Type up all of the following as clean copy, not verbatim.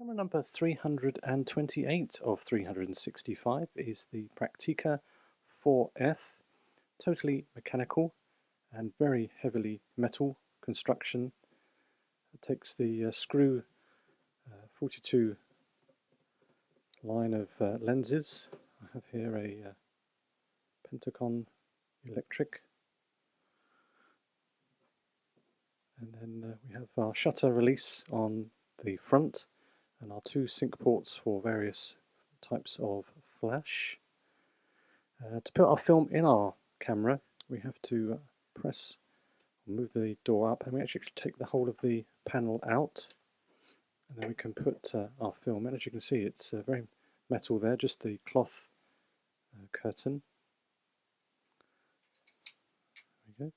Camera number 328 of 365 is the Praktica 4F, totally mechanical and very heavily metal construction. It takes the screw 42 line of lenses. I have here a Pentagon electric, and then we have our shutter release on the front and our two sync ports for various types of flash. To put our film in our camera, we have to move the door up, and we actually take the whole of the panel out, and then we can put our film in. As you can see, it's very metal there, just the cloth curtain. There we go.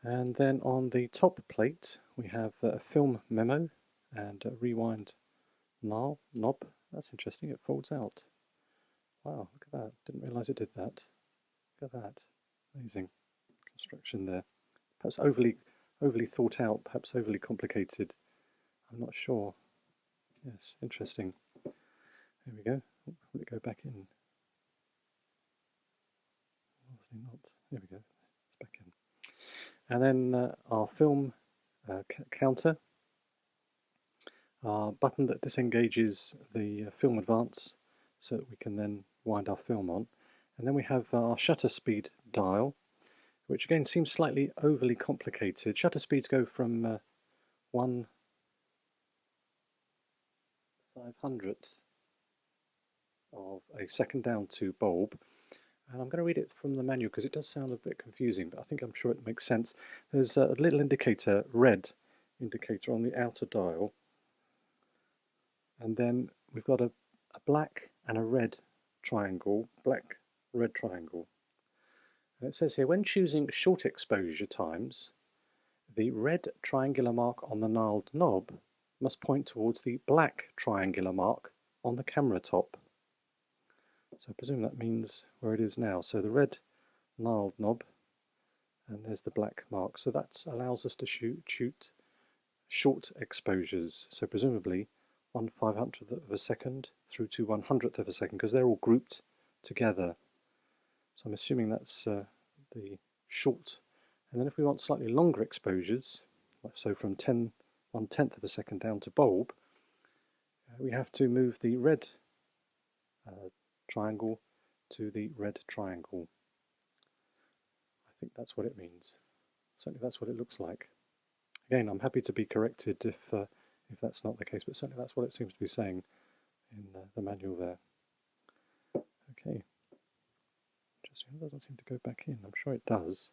And then on the top plate we have a film memo and a rewind knob. That's interesting, it folds out. Wow, look at that, didn't realise it did that. Look at that, amazing construction there. Perhaps overly thought out, perhaps overly complicated, I'm not sure. Yes, interesting. There we go. Will it go back in? Obviously not. There we go, it's back in. And then our film counter, our button that disengages the film advance so that we can then wind our film on. And then we have our shutter speed dial, which again seems slightly overly complicated. Shutter speeds go from 1/500th of a second down to bulb. And I'm going to read it from the manual because it does sound a bit confusing, but I'm sure it makes sense. There's a little indicator, red indicator on the outer dial, and then we've got a black and a red triangle, black-red triangle. And it says here, when choosing short exposure times, the red triangular mark on the gnarled knob must point towards the black triangular mark on the camera top. So I presume that means where it is now. So the red gnarled knob, and there's the black mark. So that allows us to shoot short exposures. So presumably 1/500th of a second through to 100th of a second, because they're all grouped together. So I'm assuming that's the short. And then if we want slightly longer exposures, so from 1/10th of a second down to bulb, we have to move the red triangle to the red triangle. I think that's what it means. Certainly that's what it looks like. Again, I'm happy to be corrected if that's not the case, but certainly that's what it seems to be saying in the manual there. Okay. Interesting, it doesn't seem to go back in. I'm sure it does.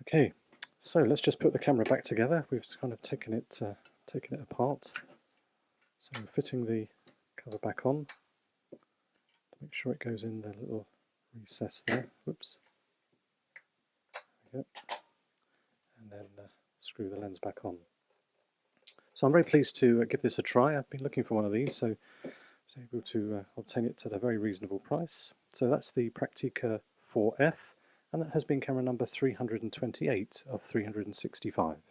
Okay, so let's just put the camera back together. We've kind of taken it apart. So fitting the cover back on. Make sure it goes in the little recess there. Whoops. There we go. And then screw the lens back on. So I'm very pleased to give this a try. I've been looking for one of these, so I was able to obtain it at a very reasonable price. So that's the Praktica 4F, and that has been camera number 328 of 365.